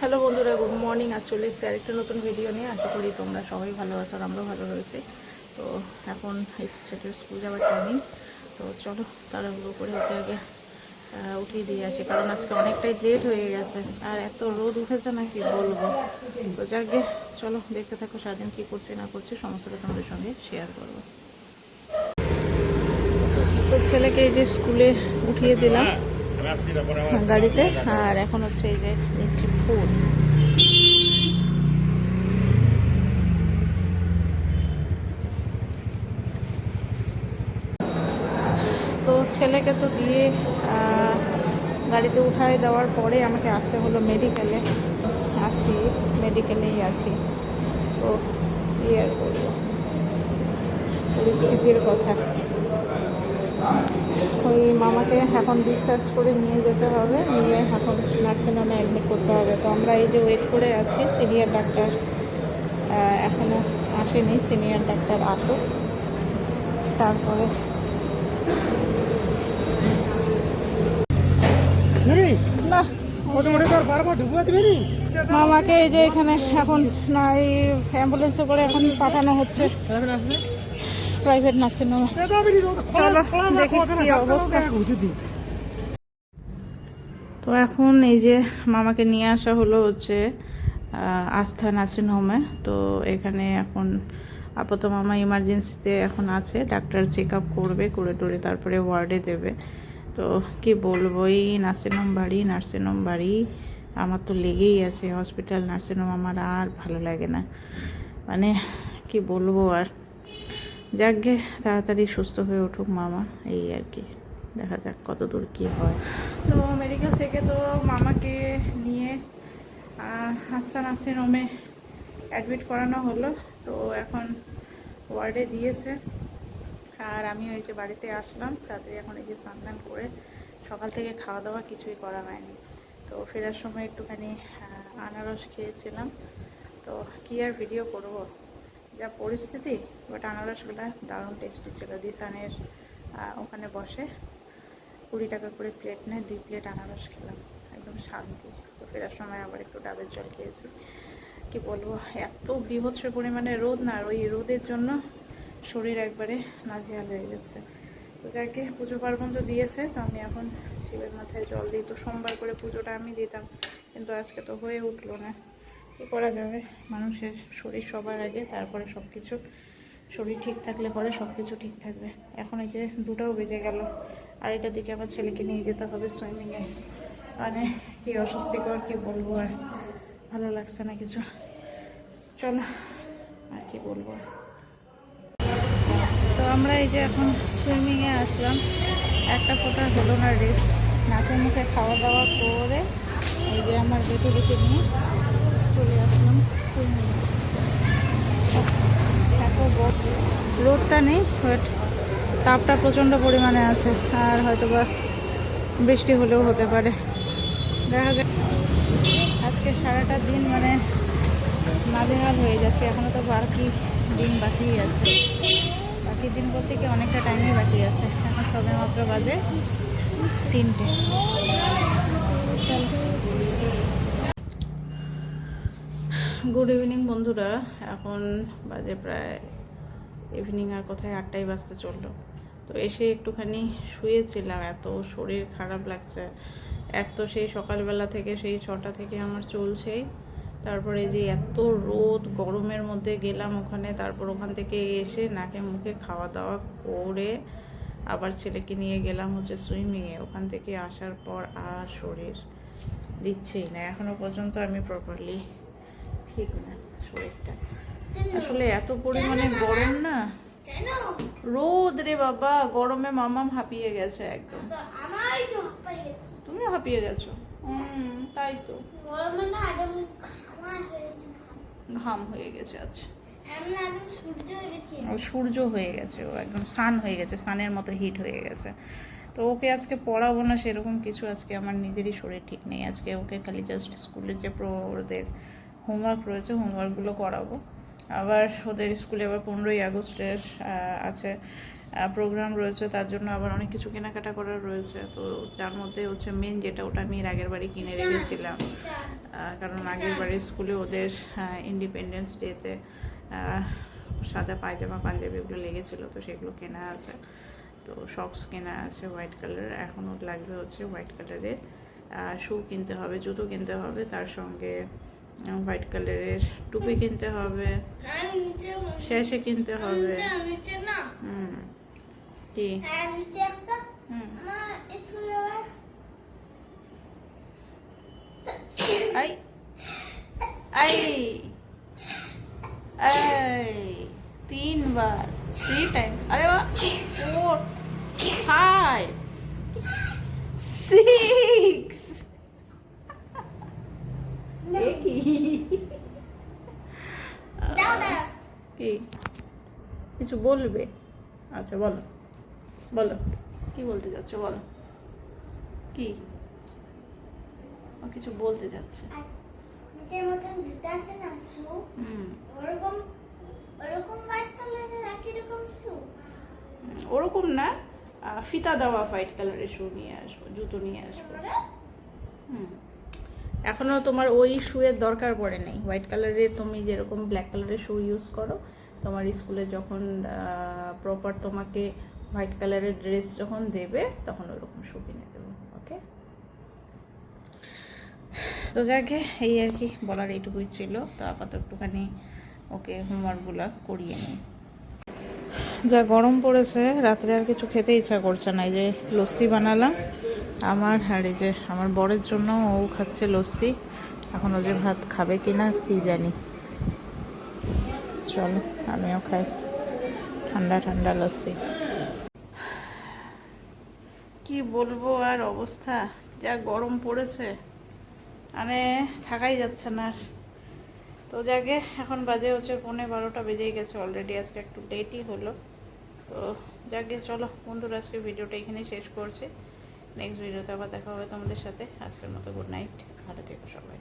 Hello বন্ধুরা, good morning. আজ চলে এসেছি আরেকটা নতুন ভিডিও নিয়ে। আশা করি তোমরা সবাই ভালো আছো আর আমরাও ভালো রয়েছি। তো এখন ছেলের স্কুল যাওয়ার টাইমিং। তো চলো তাড়াহুড়ো করে ওকে আগে উঠিয়ে দিয়ে আসি, কারণ আজকে অনেকটাই লেট হয়ে গেছে আর এত রোদ উঠেছে না কি বলবো। তো যাকে চলো দেখতে থাকো সারাদিন কী করছে না করছে, সমস্তটা তোমাদের সঙ্গে শেয়ার করবো। তো ছেলেকে এই যে স্কুলে উঠিয়ে দিলাম গাড়িতে, আর এখন হচ্ছে এই যে নিচ্ছি ফুড। তো ছেলেকে তো দিয়ে গাড়িতে উঠায় দেওয়ার পরে আমাকে আসতে হলো মেডিকেলে। মেডিকেলেই আছি। তো কী আর করবো, পরিস্থিতির কথা। ওই মামাকে এখন ডিসচার্জ করে নিয়ে যেতে হবে, নিয়ে এখন নার্সিংহোমে অ্যাডমিট করতে হবে। তো আমরা এই যে ওয়েট করে আছি, সিনিয়র ডাক্তার এখনও আসেনি। সিনিয়র ডাক্তার আসুক তারপরে। না, মামাকে এই যে এখানে এখন না এই অ্যাম্বুলেন্সে করে এখন পাঠানো হচ্ছে প্রাইভেট নার্সিংহোমে। চলো দেখি কি অবস্থা। তো এখন এই যে মামাকে নিয়ে আসা হলো হচ্ছে আস্থা নার্সিংহোমে। তো এখানে এখন আপাতত মামা ইমার্জেন্সিতে এখন আছে, ডাক্তার চেক আপ করবে, করে টোরে তারপরে ওয়ার্ডে দেবে। তো কি বলবো, এই নার্সিংহোম বাড়ি আমার তো লেগেই আছে। হসপিটাল নার্সিংহোম আমার আর ভালো লাগে না, মানে কি বলবো আর। যাকগে তাড়াতাড়ি সুস্থ হয়ে উঠুক মামা, এই আর কি। দেখা যাক কত দূর কী হয়। তো মেডিকেল থেকে তো মামাকে নিয়ে আস্থা নার্সিংহোমে অ্যাডমিট করানো হলো। তো এখন ওয়ার্ডে দিয়েছে, আর আমি ওই যে বাড়িতে আসলাম তাড়াতাড়ি। এখন এই যে স্নান করে সকাল থেকে খাওয়া দাওয়া কিছুই করা হয়নি। তো ফেরার সময় একটুখানি আনারস খেয়েছিলাম। তো কী আর ভিডিও করব, যা পরিস্থিতি। বাট আনারসগুলো দারুণ টেস্টি ছিল। দিশানের ওখানে বসে 20 টাকা করে প্লেট নেয়, 2 প্লেট আনারস খেলাম, একদম শান্তি। তো ফেরার সময় আবার একটু ডাবের জল খেয়েছি। কি বলবো, এত বীভৎস পরিমাণে রোদ না, ওই রোদের জন্য শরীর একবারে নাজেহাল হয়ে যাচ্ছে। তো যাকে পুজো পার্বণ তো দিয়েছে, তো আমি এখন শিবের মাথায় জল দিই। তো সোমবার করে পুজোটা আমি দিতাম, কিন্তু আজকে তো হয়ে উঠলো না। কী করা যাবে, মানুষের শরীর সবার আগে, তারপরে সব কিছু। শরীর ঠিক থাকলে পরে সব কিছু ঠিক থাকবে। এখন এই যে 2টাও বেজে গেল, আর এটার দিকে আমার ছেলেকে নিয়ে যেতে হবে সুইমিংয়ে। মানে কি অস্বস্তিকর, কি বলবো আর, ভালো লাগছে না কিছু। চলো আর কি বলবো। তো আমরা এই যে এখন সুইমিংয়ে আসলাম, একটা ফোঁটা হলো না রেস্ট। নাকে মুখে খাওয়া দাওয়া করে এই যে আমার বেটুলিকে নিয়ে চলে আসলাম সুইমিংয়ে। এত রোদটা নেই, বাট তাপটা প্রচণ্ড পরিমাণে আছে, আর হয়তো বা বৃষ্টি হলেও হতে পারে, দেখা যাক। আজকে সারাটা দিন মানে নাজেহাল হয়ে যাচ্ছে। এখনও তো বাকি দিন বাকি আছে, বাকি দিন বলতে কি অনেকটা টাইমই বাকি আছে। এখন সবে মাত্র বাজে 3টে। গুড ইভিনিং বন্ধুরা, এখন বাজে প্রায় ইভিনিং আর কোথায় 8টাই বাজতে চললো। তো এসে একটুখানি শুয়েছিলাম, এত শরীর খারাপ লাগছে। এক তো সেই সকালবেলা থেকে, সেই 6টা থেকে আমার চলছেই। তারপরে যে এত রোদ, গরমের মধ্যে গেলাম ওখানে, তারপর ওখান থেকে এসে নাকে মুখে খাওয়া দাওয়া করে আবার ছেলেকে নিয়ে গেলাম হচ্ছে সুইমিংয়ে। ওখান থেকে আসার পর আর শরীর দিচ্ছেই না, এখনও পর্যন্ত আমি প্রপারলি ঠিক না শরীরটা। আসলে এত পরিমাণে গরম না, রোদ রে বাবা, গরমে মামাম হাঁপিয়ে গেছে একদম। তুমিও হাঁপিয়ে গেছো? তাই তো, ঘাম হয়ে গেছে। আচ্ছা, সূর্য হয়ে গেছে, ও একদম সান হয়ে গেছে, সানের মতো হিট হয়ে গেছে। তো ওকে আজকে পড়াবো না সেরকম কিছু, আজকে আমার নিজেরই শরীর ঠিক নেই। আজকে ওকে খালি জাস্ট স্কুলের যে ওদের হোমওয়ার্ক রয়েছে, হোমওয়ার্কগুলো করাবো। আবার ওদের স্কুলে আবার 15ই আগস্টের আছে প্রোগ্রাম রয়েছে, তার জন্য আবার অনেক কিছু কেনাকাটা করার রয়েছে। তো তার মধ্যে হচ্ছে মেন যেটা, ওটা আমি এর আগের বাড়ি কিনে রেখেছিলাম, কারণ আগের বাড়ির স্কুলে ওদের ইন্ডিপেন্ডেন্স ডেতে সাদা পায়জামা পাঞ্জাবি ওগুলো লেগেছিলো, তো সেগুলো কেনা আছে। তো সক্স কেনা আছে হোয়াইট কালার, এখনও লাগবে হচ্ছে হোয়াইট কালারের শু কিনতে হবে, জুতো কিনতে হবে, তার সঙ্গে হোয়াইট কালারের টুপি কিনতে হবে, শেষে কিনতে হবে। কি I I I 3 bar 3 time. আরে বাহ, 4 5 6 কি কি কিছু বলবে? আচ্ছা বলো বলো, কি বলতে যাচ্ছে বলো, কি ও কিছু বলতে যাচ্ছে। নিজের মতন জুতা আছে না, শু, ওরকম ওরকম হোয়াইট কালারের একই রকম শু। ওরকম না, ফিতা দেওয়া হোয়াইট কালারের শু নিয়ে আসবো, জুতো নিয়ে আসবো। এখনও তোমার ওই শুয়ের দরকার পড়ে নেই। হোয়াইট কালারের তুমি যেরকম ব্ল্যাক কালারের শু ইউজ করো, তোমার স্কুলে যখন প্রপার তোমাকে হোয়াইট কালারের ড্রেস যখন দেবে, তখন ওইরকম শু কিনে দেবো। ওকে, তো যাকে এই আর কি বলার এইটুকুই ছিল। তো আপাতত একটুখানি ওকে হোমওয়ার্কগুলো করিয়ে নিই। যা গরম পড়েছে, রাত্রে আর কিছু খেতে ইচ্ছা করছে না। এই যে লস্যি বানালাম আমার, আর এই যে আমার বরের জন্য, ও খাচ্ছে লস্যি। এখন ও যে ভাত খাবে কিনা কি জানি। চলো আমিও খাই ঠান্ডা ঠান্ডা লস্যি। কি বলবো আর, অবস্থা যা গরম পড়েছে, মানে থাকাই যাচ্ছে না। তো যাকে এখন বাজে হচ্ছে 11:15 বেজেই গেছে অলরেডি, আজকে একটু লেটই হলো। তো যাকে চলো বন্ধুরা, আজকে ভিডিওটা এখানেই শেষ করছি। নেক্সট ভিডিওতে আবার দেখা হবে তোমাদের সাথে। আজকের মতো গুড নাইট, ভালো থেকো সবাই।